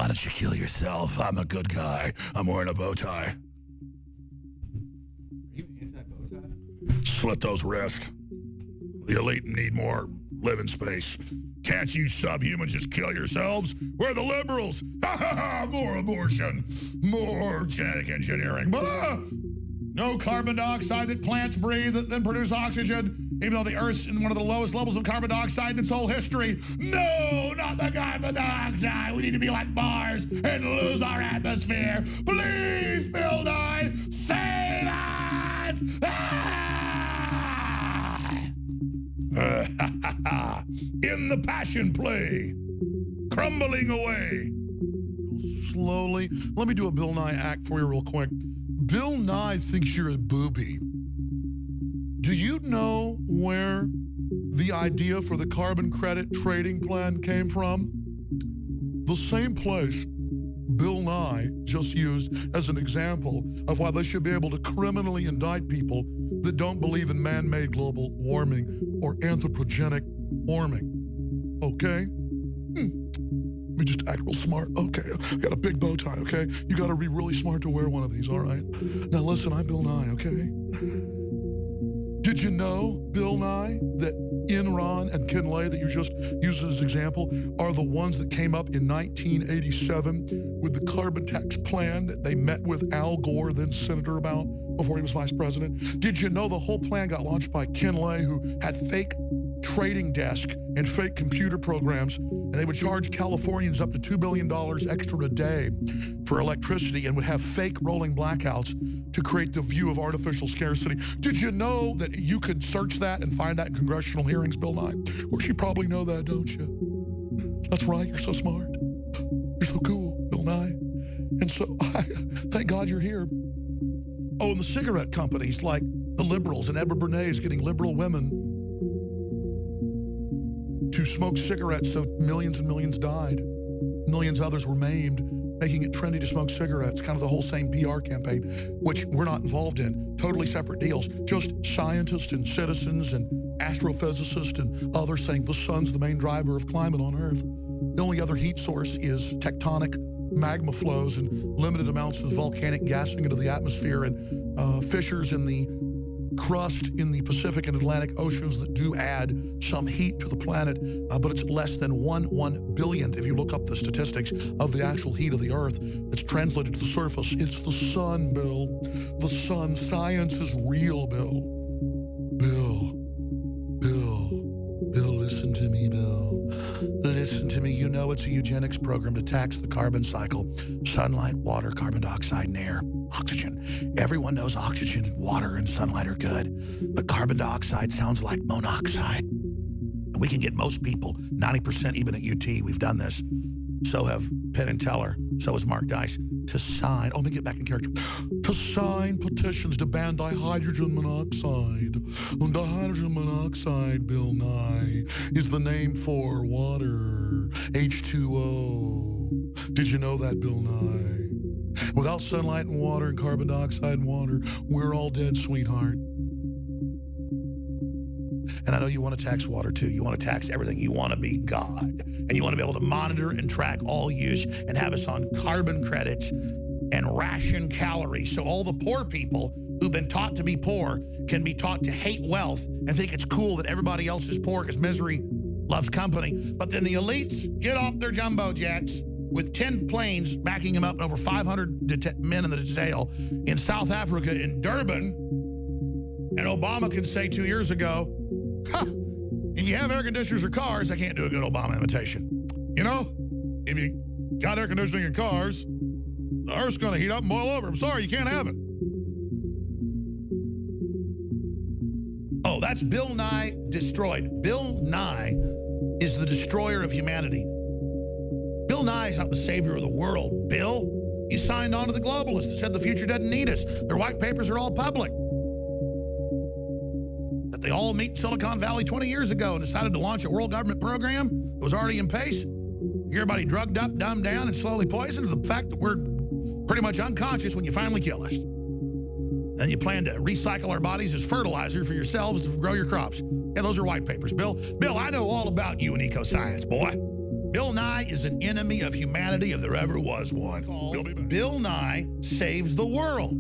Why don't you kill yourself? I'm a good guy. I'm wearing a bow tie. Are you anti-bow tie? Slit those wrists. The elite need more living space. Can't you subhumans just kill yourselves? We're the liberals. Ha ha ha! More abortion. More genetic engineering. Blah! No carbon dioxide that plants breathe that then produce oxygen, even though the Earth's in one of the lowest levels of carbon dioxide in its whole history. No, not the carbon dioxide. We need to be like Mars and lose our atmosphere. Please, Bill Nye, save us! In the passion play, crumbling away. Slowly. Let me do a Bill Nye act for you real quick. Bill Nye thinks you're a booby. Do you know where the idea for the carbon credit trading plan came from? The same place Bill Nye just used as an example of why they should be able to criminally indict people that don't believe in man-made global warming or anthropogenic warming. Okay? Let me just act real smart. Okay, I got a big bow tie, okay? You gotta be really smart to wear one of these, all right? Now listen, I'm Bill Nye, okay? Did you know, Bill Nye, that Enron and Kinley that you just used as an example are the ones that came up in 1987 with the carbon tax plan that they met with Al Gore, then senator, about before he was vice president? Did you know the whole plan got launched by Kinley, who had fake trading desk and fake computer programs, and they would charge Californians up to $2 billion extra a day for electricity and would have fake rolling blackouts to create the view of artificial scarcity? Did you know that you could search that and find that in congressional hearings, Bill Nye? Of course, you probably know that, don't you? That's right, you're so smart. You're so cool, Bill Nye. And so, thank God you're here. Oh, and the cigarette companies like the liberals and Edward Bernays getting liberal women to smoke cigarettes, so millions and millions died. Millions others were maimed, making it trendy to smoke cigarettes, kind of the whole same PR campaign, which we're not involved in. Totally separate deals. Just scientists and citizens and astrophysicists and others saying the sun's the main driver of climate on Earth. The only other heat source is tectonic magma flows and limited amounts of volcanic gassing into the atmosphere and fissures in the crust in the Pacific and Atlantic Oceans that do add some heat to the planet, but it's less than 1/1 billionth, if you look up the statistics, of the actual heat of the Earth that's translated to the surface. It's the sun, Bill. The sun. Science is real, Bill. Bill, listen to me, Bill. Listen to me. You know it's a eugenics program to tax the carbon cycle. Sunlight, water, carbon dioxide, and air. Oxygen. Everyone knows oxygen, water, and sunlight are good, but carbon dioxide sounds like monoxide. We can get most people, 90% even at UT, we've done this. So have Penn and Teller, so has Mark Dice, to sign, let me get back in character, to sign petitions to ban dihydrogen monoxide. Dihydrogen monoxide, Bill Nye, is the name for water, H2O. Did you know that, Bill Nye? Without sunlight and water and carbon dioxide and water, we're all dead, sweetheart. And I know you want to tax water too. You want to tax everything. You want to be God. And you want to be able to monitor and track all use and have us on carbon credits and ration calories. So all the poor people who've been taught to be poor can be taught to hate wealth and think it's cool that everybody else is poor because misery loves company. But then the elites get off their jumbo jets with 10 planes backing him up and over 500 men in the detail in South Africa, in Durban. And Obama can say 2 years ago, if you have air conditioners or cars, I can't do a good Obama imitation. You know, if you got air conditioning in cars, the Earth's going to heat up and boil over. I'm sorry, you can't have it. Oh, that's Bill Nye destroyed. Bill Nye is the destroyer of humanity. Bill Nye is not the savior of the world. Bill, you signed on to the globalists that said the future doesn't need us. Their white papers are all public. That they all meet in Silicon Valley 20 years ago and decided to launch a world government program that was already in place. Everybody drugged up, dumbed down, and slowly poisoned to the fact that we're pretty much unconscious when you finally kill us. Then you plan to recycle our bodies as fertilizer for yourselves to grow your crops. Yeah, those are white papers. Bill, I know all about you and eco-science, boy. Bill Nye is an enemy of humanity if there ever was one. Bill Nye saves the world.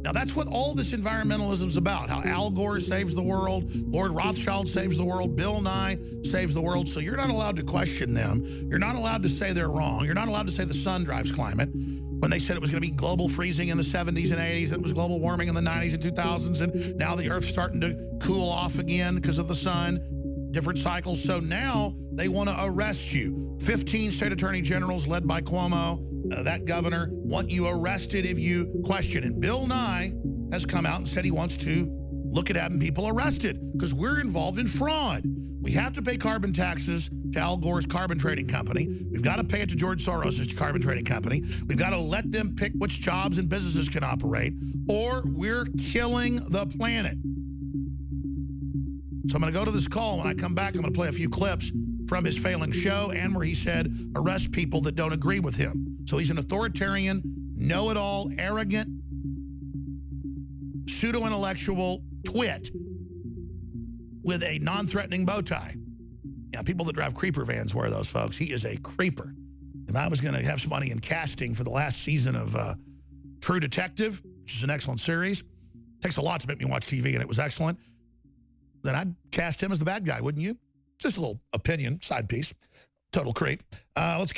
Now, that's what all this environmentalism is about, how Al Gore saves the world, Lord Rothschild saves the world, Bill Nye saves the world. So you're not allowed to question them. You're not allowed to say they're wrong. You're not allowed to say the sun drives climate. When they said it was going to be global freezing in the 70s and 80s, it was global warming in the 90s and 2000s, and now the Earth's starting to cool off again because of the sun, different cycles. So now they want to arrest you. 15 state attorney generals led by Cuomo, that governor, want you arrested if you question. And Bill Nye has come out and said he wants to look at having people arrested because we're involved in fraud. We have to pay carbon taxes to Al Gore's carbon trading company. We've got to pay it to George Soros' carbon trading company. We've got to let them pick which jobs and businesses can operate, or we're killing the planet. So I'm going to go to this call. When I come back, I'm going to play a few clips from his failing show and where he said arrest people that don't agree with him. So he's an authoritarian, know-it-all, arrogant, pseudo-intellectual twit with a non-threatening bow tie. Yeah, people that drive creeper vans wear those, folks. He is a creeper. If I was going to have somebody in casting for the last season of True Detective, which is an excellent series, takes a lot to make me watch TV, and it was excellent, then I'd cast him as the bad guy, wouldn't you? Just a little opinion, side piece. Total creep. Let's get